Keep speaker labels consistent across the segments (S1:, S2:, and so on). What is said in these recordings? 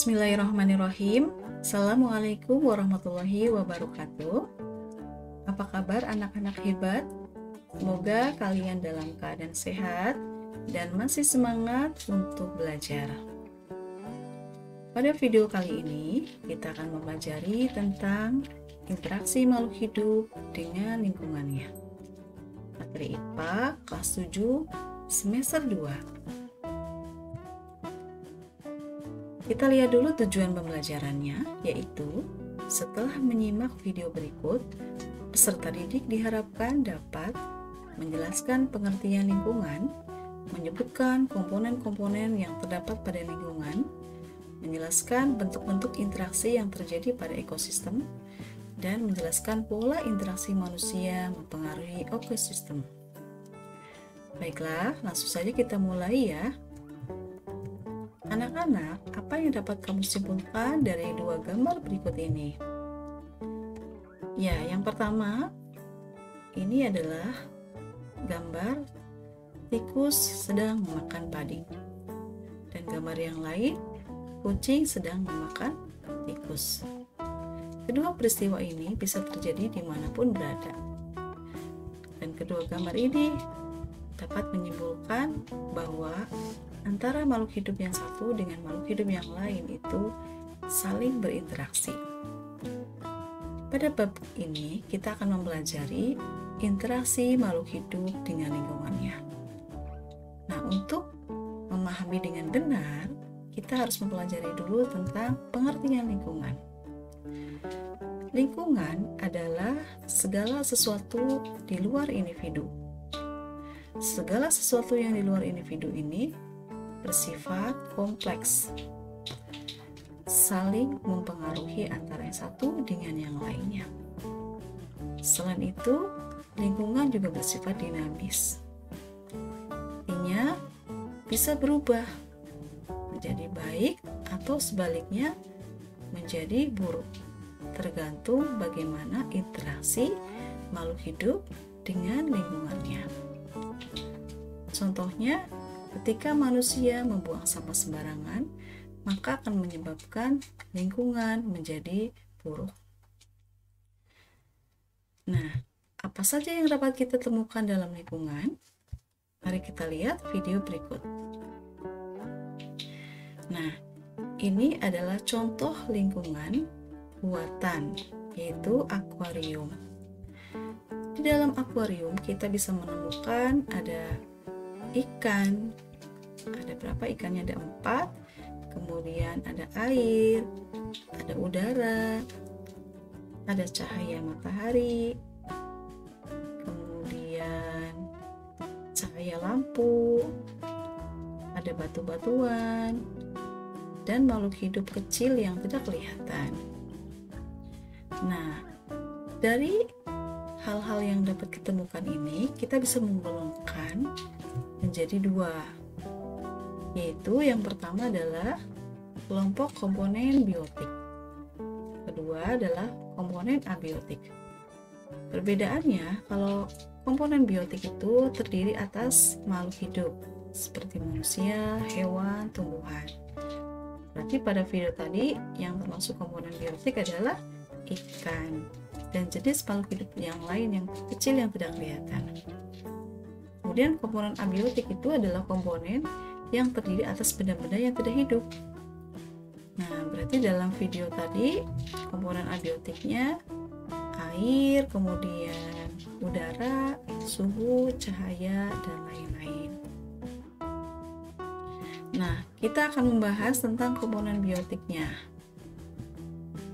S1: Bismillahirrahmanirrahim. Assalamualaikum warahmatullahi wabarakatuh. Apa kabar anak-anak hebat? Semoga kalian dalam keadaan sehat dan masih semangat untuk belajar. Pada video kali ini, kita akan mempelajari tentang interaksi makhluk hidup dengan lingkungannya. Materi IPA kelas 7 semester 2. Kita lihat dulu tujuan pembelajarannya, yaitu setelah menyimak video berikut, peserta didik diharapkan dapat menjelaskan pengertian lingkungan, menyebutkan komponen-komponen yang terdapat pada lingkungan, menjelaskan bentuk-bentuk interaksi yang terjadi pada ekosistem, dan menjelaskan pola interaksi manusia mempengaruhi ekosistem. Baiklah, langsung saja kita mulai ya. Anak-anak, apa yang dapat kamu simpulkan dari dua gambar berikut ini? Ya, yang pertama, ini adalah gambar tikus sedang memakan padi. Dan gambar yang lain, kucing sedang memakan tikus. Kedua peristiwa ini bisa terjadi dimanapun berada. Dan kedua gambar ini dapat menyimpulkan bahwa antara makhluk hidup yang satu dengan makhluk hidup yang lain itu saling berinteraksi. Pada bab ini, kita akan mempelajari interaksi makhluk hidup dengan lingkungannya. Nah, untuk memahami dengan benar, kita harus mempelajari dulu tentang pengertian lingkungan. Lingkungan adalah segala sesuatu di luar individu. Segala sesuatu yang di luar individu ini bersifat kompleks, saling mempengaruhi antara yang satu dengan yang lainnya. Selain itu, lingkungan juga bersifat dinamis. Artinya, bisa berubah menjadi baik atau sebaliknya menjadi buruk, tergantung bagaimana interaksi makhluk hidup dengan lingkungannya. Contohnya, ketika manusia membuang sampah sembarangan, maka akan menyebabkan lingkungan menjadi buruk. Nah, apa saja yang dapat kita temukan dalam lingkungan? Mari kita lihat video berikut. Nah, ini adalah contoh lingkungan buatan, yaitu akuarium. Di dalam akuarium kita bisa menemukan ada ikan, ada berapa ikannya? Ada 4, kemudian ada air, ada udara, ada cahaya matahari, kemudian cahaya lampu, ada batu-batuan, dan makhluk hidup kecil yang tidak kelihatan. Nah, dari hal-hal yang dapat ditemukan ini, kita bisa menggolongkan menjadi 2, yaitu yang pertama adalah kelompok komponen biotik, kedua adalah komponen abiotik. Perbedaannya, kalau komponen biotik itu terdiri atas makhluk hidup seperti manusia, hewan, tumbuhan. Berarti pada video tadi yang termasuk komponen biotik adalah ikan dan jenis makhluk hidup yang lain yang kecil yang tidak kelihatan. Kemudian komponen abiotik itu adalah komponen yang terdiri atas benda-benda yang tidak hidup. Nah, berarti dalam video tadi komponen abiotiknya air, kemudian udara, suhu, cahaya, dan lain-lain. Nah, kita akan membahas tentang komponen biotiknya.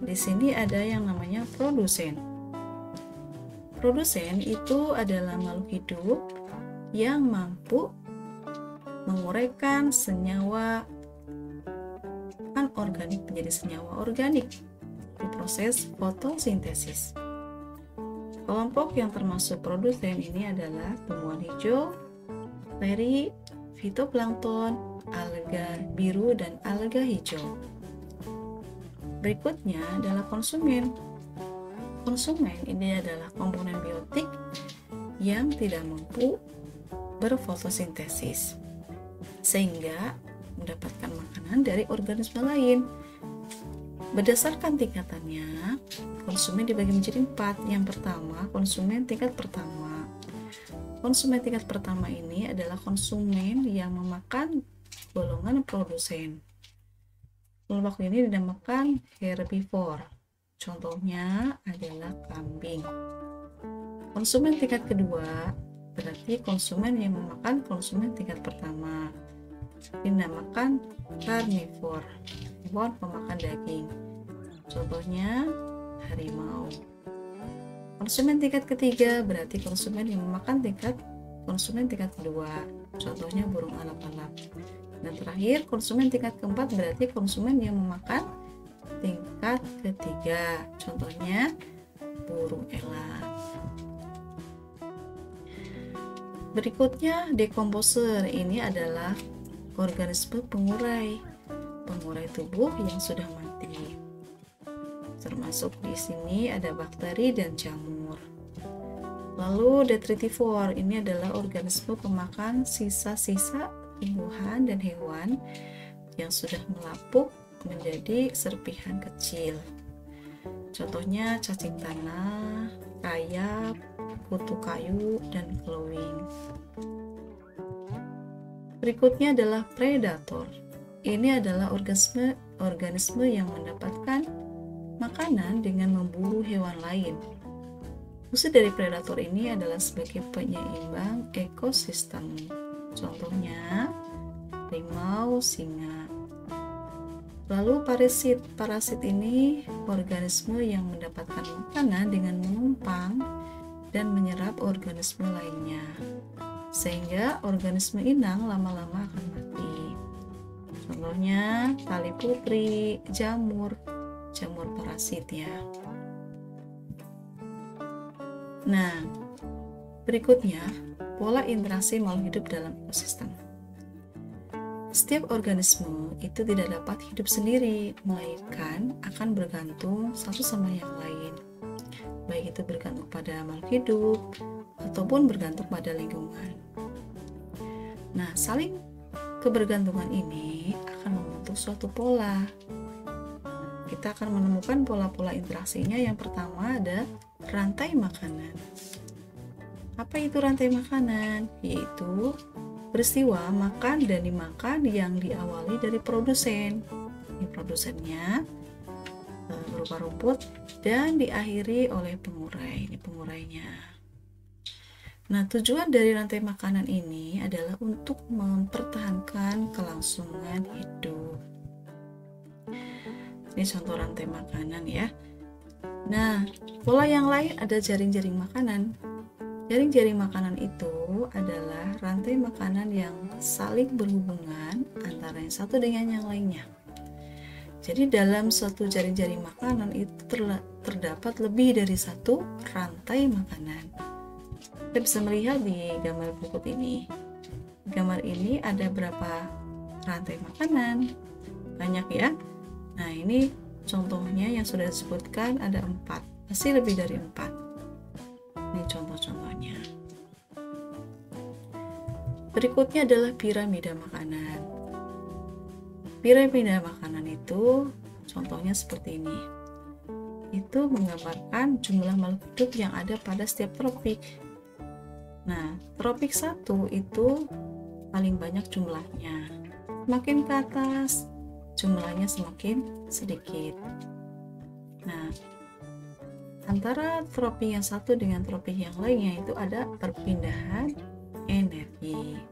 S1: Di sini ada yang namanya produsen. Produsen itu adalah makhluk hidup yang mampu menguraikan senyawa anorganik menjadi senyawa organik di proses fotosintesis. Kelompok yang termasuk produsen ini adalah tumbuhan hijau, bakteri, fitoplankton, alga biru, dan alga hijau. Berikutnya adalah konsumen. Konsumen ini adalah komponen biotik yang tidak mampu berfotosintesis, sehingga mendapatkan makanan dari organisme lain. Berdasarkan tingkatannya, konsumen dibagi menjadi 4. Yang pertama, konsumen tingkat pertama. Konsumen tingkat pertama ini adalah konsumen yang memakan golongan produsen. Kelompok ini dinamakan herbivore. Contohnya adalah kambing. Konsumen tingkat kedua berarti konsumen yang memakan konsumen tingkat pertama. Dinamakan karnivor, hewan pemakan daging. Contohnya harimau. Konsumen tingkat ketiga berarti konsumen yang memakan konsumen tingkat kedua. Contohnya burung alap-alap. Dan terakhir, konsumen tingkat keempat berarti konsumen yang memakan tingkat ketiga. Contohnya burung elang. Berikutnya, dekomposer. Ini adalah organisme pengurai tubuh yang sudah mati. Termasuk di sini ada bakteri dan jamur. Lalu detritivore, ini adalah organisme pemakan sisa-sisa tumbuhan dan hewan yang sudah melapuk menjadi serpihan kecil. Contohnya cacing tanah, rayap, kutu kayu, dan keluing. Berikutnya adalah predator. Ini adalah organisme yang mendapatkan makanan dengan memburu hewan lain. Fungsi dari predator ini adalah sebagai penyeimbang ekosistem. Contohnya harimau, singa. Lalu parasit. Parasit ini organisme yang mendapatkan makanan dengan menumpang dan menyerap organisme lainnya, sehingga organisme inang lama-lama akan mati. Contohnya tali putri, jamur parasit ya. Nah, berikutnya pola interaksi makhluk hidup dalam ekosistem. Setiap organisme itu tidak dapat hidup sendiri, melainkan akan bergantung satu sama yang lain. Baik itu bergantung pada makhluk hidup ataupun bergantung pada lingkungan. Nah, saling kebergantungan ini akan membentuk suatu pola. Kita akan menemukan pola-pola interaksinya. Yang pertama ada rantai makanan. Apa itu rantai makanan? Yaitu peristiwa makan dan dimakan yang diawali dari produsen. Ini produsennya berupa rumput dan diakhiri oleh pengurai. Ini pengurainya. Nah, tujuan dari rantai makanan ini adalah untuk mempertahankan kelangsungan hidup. Ini contoh rantai makanan ya. Nah, pola yang lain ada jaring-jaring makanan. Jaring-jaring makanan itu adalah rantai makanan yang saling berhubungan antara yang satu dengan yang lainnya. Jadi dalam suatu jaring-jaring makanan itu terdapat lebih dari satu rantai makanan. Kita bisa melihat di gambar berikut ini. Gambar ini ada berapa rantai makanan? Banyak ya. Nah, ini contohnya yang sudah disebutkan ada 4, masih lebih dari 4. Ini contoh-contohnya. Berikutnya adalah piramida makanan. Piramida makanan itu contohnya seperti ini. Itu menggambarkan jumlah makhluk hidup yang ada pada setiap tropik. Nah, tropik 1 itu paling banyak jumlahnya. Semakin ke atas, jumlahnya semakin sedikit. Nah, antara tropik yang satu dengan tropik yang lainnya itu ada perpindahan energi.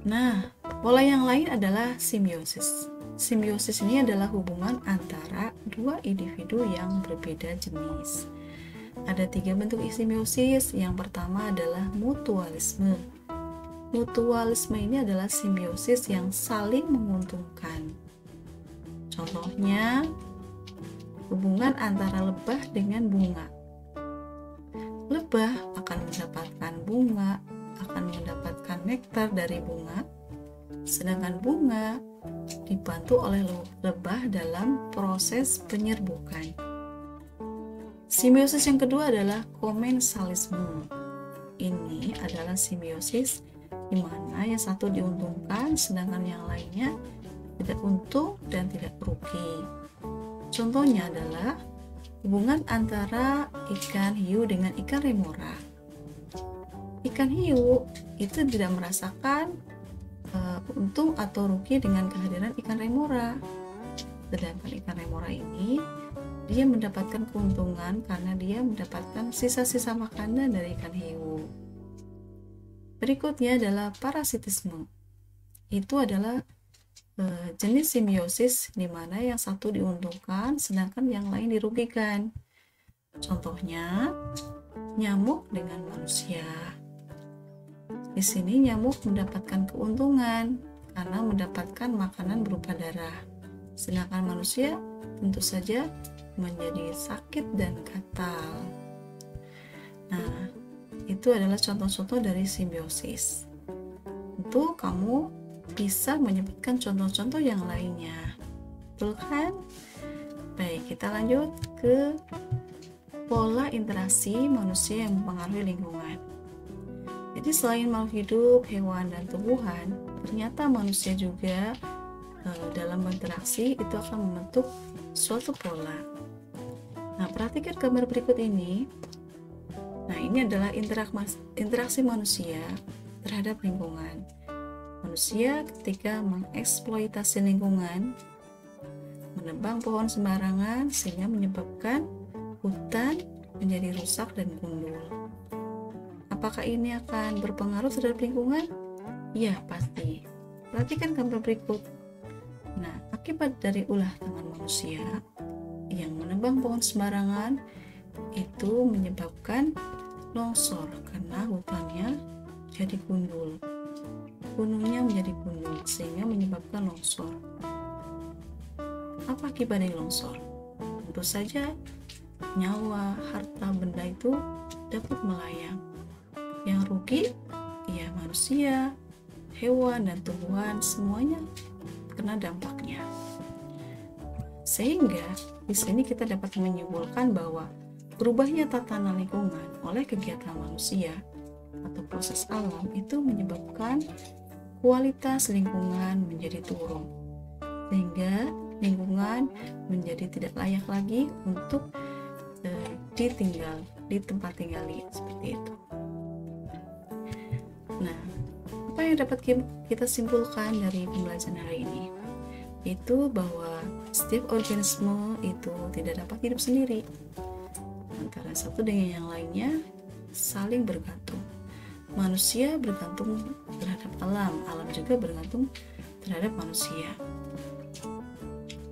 S1: Nah, pola yang lain adalah simbiosis. Simbiosis ini adalah hubungan antara dua individu yang berbeda jenis. Ada 3 bentuk simbiosis. Yang pertama adalah mutualisme. Mutualisme ini adalah simbiosis yang saling menguntungkan. Contohnya, hubungan antara lebah dengan bunga. Lebah akan mendapatkan bunga, akan mendapatkan nektar dari bunga, sedangkan bunga dibantu oleh lebah dalam proses penyerbukan. Simbiosis yang kedua adalah komensalisme. Ini adalah simbiosis di mana yang satu diuntungkan sedangkan yang lainnya tidak untung dan tidak rugi. Contohnya adalah hubungan antara ikan hiu dengan ikan remora. Ikan hiu itu tidak merasakan untung atau rugi dengan kehadiran ikan remora. Sedangkan ikan remora ini dia mendapatkan keuntungan karena dia mendapatkan sisa-sisa makanan dari ikan hiu. Berikutnya adalah parasitisme. Itu adalah jenis simbiosis di mana yang satu diuntungkan sedangkan yang lain dirugikan. Contohnya nyamuk dengan manusia. Di sini nyamuk mendapatkan keuntungan karena mendapatkan makanan berupa darah. Sedangkan manusia tentu saja menjadi sakit dan gatal. Nah, itu adalah contoh-contoh dari simbiosis. Tentu kamu bisa menyebutkan contoh-contoh yang lainnya. Betul kan? Baik, kita lanjut ke pola interaksi manusia yang mempengaruhi lingkungan. Jadi selain makhluk hidup, hewan, dan tumbuhan, ternyata manusia juga dalam berinteraksi itu akan membentuk suatu pola. Nah, perhatikan gambar berikut ini. Nah, ini adalah interaksi manusia terhadap lingkungan. Manusia ketika mengeksploitasi lingkungan, menebang pohon sembarangan sehingga menyebabkan hutan menjadi rusak dan gundul. Apakah ini akan berpengaruh terhadap lingkungan? Ya, pasti. Perhatikan gambar berikut. Nah, akibat dari ulah tangan manusia yang menebang pohon sembarangan itu menyebabkan longsor karena hutannya jadi gundul. Gunungnya menjadi gundul sehingga menyebabkan longsor. Apa akibat dari longsor? Tentu saja nyawa, harta, benda itu dapat melayang. Yang rugi ya manusia, hewan, dan tumbuhan semuanya kena dampaknya. Sehingga di sini kita dapat menyimpulkan bahwa berubahnya tatanan lingkungan oleh kegiatan manusia atau proses alam itu menyebabkan kualitas lingkungan menjadi turun, sehingga lingkungan menjadi tidak layak lagi untuk di tempat tinggali seperti itu. Nah, apa yang dapat kita simpulkan dari pembelajaran hari ini? Itu bahwa setiap organisme itu tidak dapat hidup sendiri. Antara satu dengan yang lainnya saling bergantung. Manusia bergantung terhadap alam, alam juga bergantung terhadap manusia.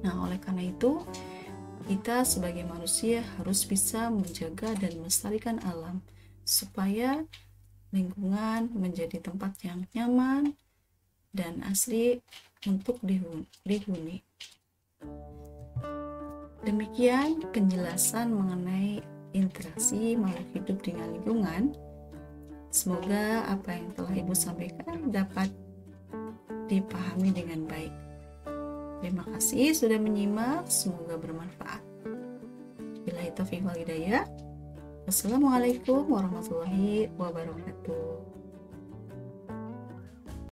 S1: Nah, oleh karena itu, kita sebagai manusia harus bisa menjaga dan melestarikan alam supaya lingkungan menjadi tempat yang nyaman dan asri untuk dihuni. Demikian penjelasan mengenai interaksi makhluk hidup dengan lingkungan. Semoga apa yang telah Ibu sampaikan dapat dipahami dengan baik. Terima kasih sudah menyimak, semoga bermanfaat. Billahi taufiq wal hidayah. Wassalamualaikum warahmatullahi wabarakatuh.